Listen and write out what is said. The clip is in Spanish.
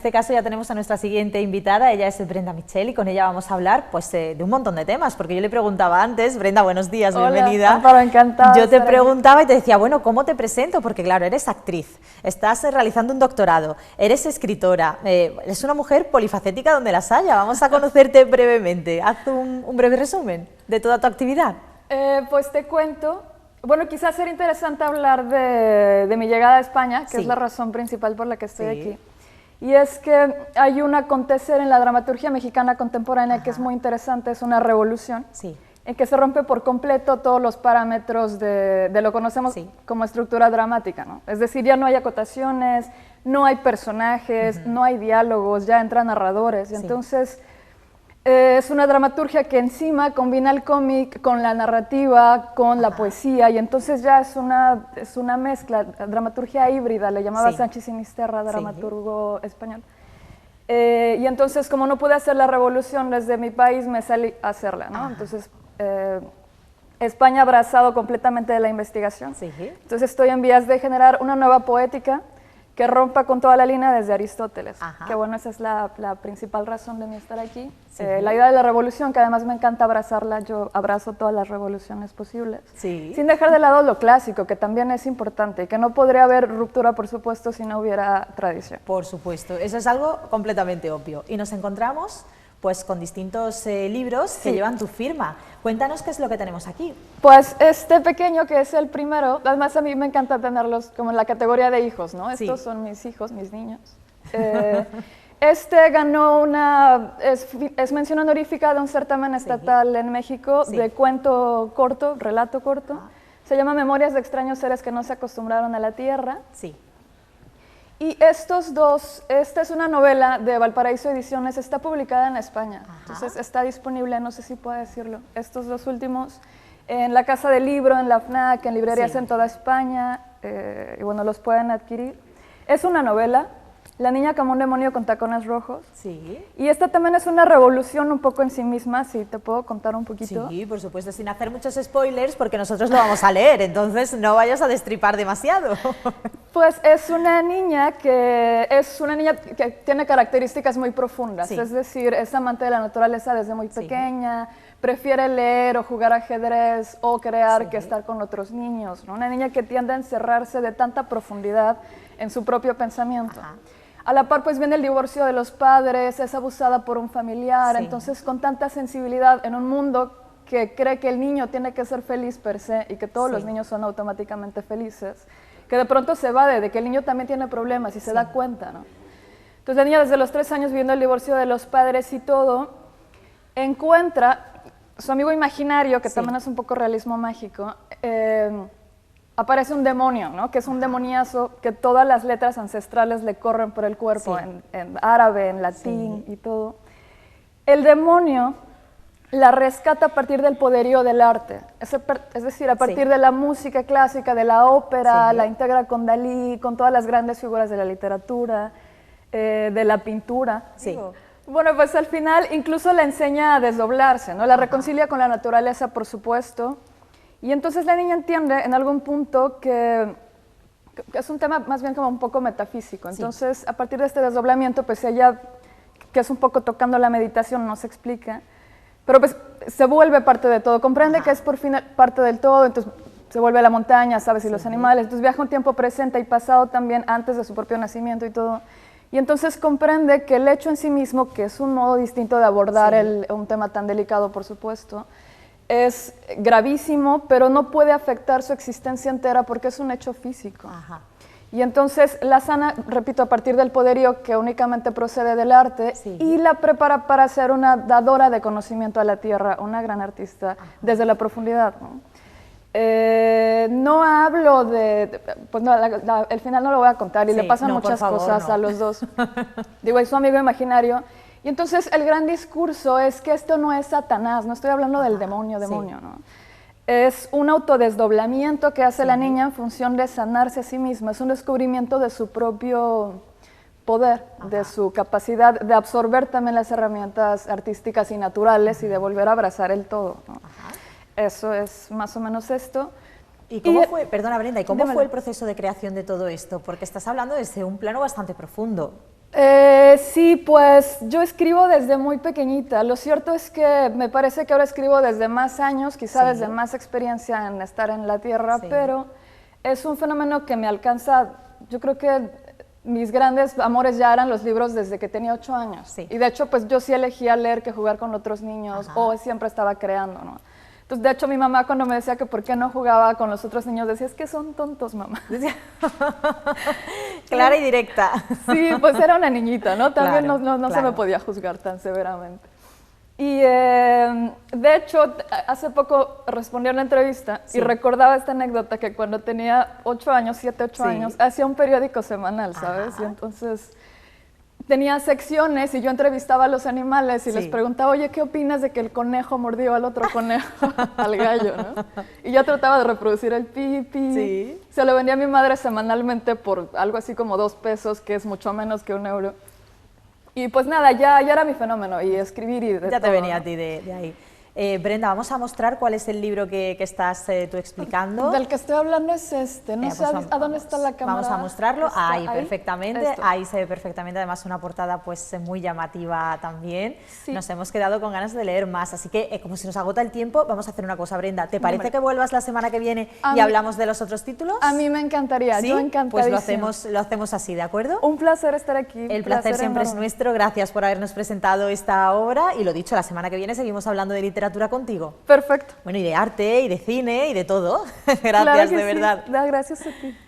En este caso ya tenemos a nuestra siguiente invitada, ella es Brenda Michel y con ella vamos a hablar pues, de un montón de temas, porque yo le preguntaba antes, Brenda, buenos días, hola, bienvenida. Amparo, encantada. Yo te preguntaba y te decía, bueno, ¿cómo te presento? Porque claro, eres actriz, estás realizando un doctorado, eres escritora, eres una mujer polifacética donde las haya. Vamos a conocerte brevemente, haz un breve resumen de toda tu actividad. Pues te cuento, bueno, quizás sería interesante hablar de mi llegada a España, que Sí. es la razón principal por la que estoy Sí. aquí. Y es que hay un acontecer en la dramaturgia mexicana contemporánea Ajá. que es muy interesante, es una revolución, Sí. en que se rompe por completo todos los parámetros de lo que conocemos Sí. como estructura dramática, ¿no? Es decir, ya no hay acotaciones, no hay personajes, no hay diálogos, ya entran narradores, y Sí. entonces es una dramaturgia que encima combina el cómic con la narrativa, con la poesía, y entonces ya es una mezcla, dramaturgia híbrida, le llamaba Sí. Sánchez Sinisterra, Sí. dramaturgo español. Y entonces, como no pude hacer la revolución desde mi país, me salí a hacerla, ¿no? Ajá. Entonces, España ha abrazado completamente de la investigación. Sí. Entonces, estoy en vías de generar una nueva poética que rompa con toda la línea desde Aristóteles. Ajá. Que bueno, esa es la principal razón de mi estar aquí. Sí. La idea de la revolución, que además me encanta abrazarla, yo abrazo todas las revoluciones posibles. Sí. Sin dejar de lado lo clásico, que también es importante, y que no podría haber ruptura, por supuesto, si no hubiera tradición. Por supuesto, eso es algo completamente obvio. Y nos encontramos pues con distintos libros que Sí. llevan tu firma. Cuéntanos qué es lo que tenemos aquí. Pues este pequeño, que es el primero, además a mí me encanta tenerlos como en la categoría de hijos, ¿no? Sí. Estos son mis hijos, mis niños. Este ganó es mención honorífica de un certamen estatal en México Sí. de cuento corto, relato corto. Se llama Memorias de extraños seres que no se acostumbraron a la tierra. Sí. Y estos dos, esta es una novela de Valparaíso Ediciones, está publicada en España, Ajá. entonces está disponible, no sé si puedo decirlo, estos dos últimos, en la Casa del Libro, en la FNAC, en librerías Sí. en toda España, y bueno, los pueden adquirir. Es una novela, La niña como un demonio con tacones rojos, Sí. y esta también es una revolución un poco en sí misma, si te puedo contar un poquito. Sí, por supuesto, sin hacer muchos spoilers, porque nosotros lo vamos a leer, entonces no vayas a destripar demasiado. Pues es una niña que tiene características muy profundas, Sí. es decir, es amante de la naturaleza desde muy Sí. pequeña, prefiere leer o jugar ajedrez o crear Sí. que estar con otros niños, ¿no? Una niña que tiende a encerrarse de tanta profundidad en su propio pensamiento. Ajá. A la par, pues viene el divorcio de los padres, es abusada por un familiar, Sí. entonces con tanta sensibilidad en un mundo que cree que el niño tiene que ser feliz per se y que todos Sí. los niños son automáticamente felices, que de pronto se evade de que el niño también tiene problemas y se da cuenta, ¿no? Entonces la niña desde los 3 años viviendo el divorcio de los padres y todo, encuentra su amigo imaginario, que Sí. también es un poco realismo mágico, aparece un demonio, ¿no? Que es un demoniazo que todas las letras ancestrales le corren por el cuerpo, Sí. en árabe, en latín Sí. y todo. El demonio la rescata a partir del poderío del arte, es decir, a partir Sí. de la música clásica, de la ópera, Sí. la integra con Dalí, con todas las grandes figuras de la literatura, de la pintura. Sí. Bueno, pues al final incluso la enseña a desdoblarse, ¿no? La reconcilia con la naturaleza, por supuesto, y entonces la niña entiende en algún punto que es un tema más bien como un poco metafísico. Sí. Entonces, a partir de este desdoblamiento, pues ella, que es un poco tocando la meditación, no se explica, pero pues se vuelve parte de todo, comprende Ajá. que es por fin parte del todo, entonces se vuelve a la montaña, sabes, y los Sí. animales, entonces viaja un tiempo presente y pasado también antes de su propio nacimiento y todo, y entonces comprende que el hecho en sí mismo, que es un modo distinto de abordar Sí. un tema tan delicado, por supuesto, es gravísimo, pero no puede afectar su existencia entera porque es un hecho físico. Ajá. Y entonces la sana, repito, a partir del poderío que únicamente procede del arte, Sí. y la prepara para ser una dadora de conocimiento a la tierra, una gran artista desde la profundidad, ¿no? No hablo pues no, el final no lo voy a contar y Sí, le pasan no, por muchas favor, cosas no. a los dos. Digo, es su amigo imaginario. Y entonces el gran discurso es que esto no es Satanás, no estoy hablando del demonio, sí. ¿no? Es un autodesdoblamiento que hace Sí. la niña en función de sanarse a sí misma, es un descubrimiento de su propio poder, de su capacidad de absorber también las herramientas artísticas y naturales y de volver a abrazar el todo, ¿no? Ajá. Eso es más o menos esto. ¿Y cómo Y- fue, perdona Brenda, ¿y cómo Dímelo. fue el proceso de creación de todo esto? Porque estás hablando desde un plano bastante profundo. Sí, pues yo escribo desde muy pequeñita. Lo cierto es que me parece que ahora escribo desde más años, quizá Sí. desde más experiencia en estar en la tierra, Sí. pero es un fenómeno que me alcanza. Yo creo que mis grandes amores ya eran los libros desde que tenía 8 años. Sí. Y de hecho, pues yo sí elegía leer que jugar con otros niños, Ajá. o siempre estaba creando, ¿no? Entonces, de hecho, mi mamá cuando me decía que por qué no jugaba con los otros niños, decía, es que son tontos, mamá. Clara y directa. Sí, pues era una niñita, ¿no? También Claro, no se claro. me podía juzgar tan severamente. Y de hecho, hace poco respondí a una entrevista Sí. y recordaba esta anécdota que cuando tenía 8 años, 7, 8 Sí. años, hacía un periódico semanal, ¿sabes? Ajá. Y entonces tenía secciones y yo entrevistaba a los animales y les Sí. preguntaba, oye, ¿qué opinas de que el conejo mordió al otro conejo, al gallo, ¿no? Y yo trataba de reproducir el pi, pi. Sí. Se lo vendía a mi madre semanalmente por algo así como 2 pesos, que es mucho menos que 1 euro. Y pues nada, ya era mi fenómeno, y escribir y de Ya te todo, venía ¿no? a ti de ahí. Brenda, vamos a mostrar cuál es el libro que estás tú explicando. Del que estoy hablando es este, no sé Pues a dónde está la cámara. Vamos a mostrarlo, ¿Está ahí perfectamente, Esto. ahí se ve perfectamente, además una portada pues muy llamativa también. Sí. Nos hemos quedado con ganas de leer más, así que como se nos agota el tiempo, vamos a hacer una cosa, Brenda, ¿te parece Hombre. que vuelvas la semana que viene A y mí- hablamos de los otros títulos? A mí me encantaría, ¿Sí? yo Pues encantadísima. lo hacemos así, ¿de acuerdo? Un placer estar aquí. El placer siempre es enorme. nuestro, gracias por habernos presentado esta obra y lo dicho, la semana que viene seguimos hablando de literatura contigo. Perfecto. Bueno, y de arte, y de cine, y de todo. Gracias, Claro que de sí. verdad. Gracias a ti.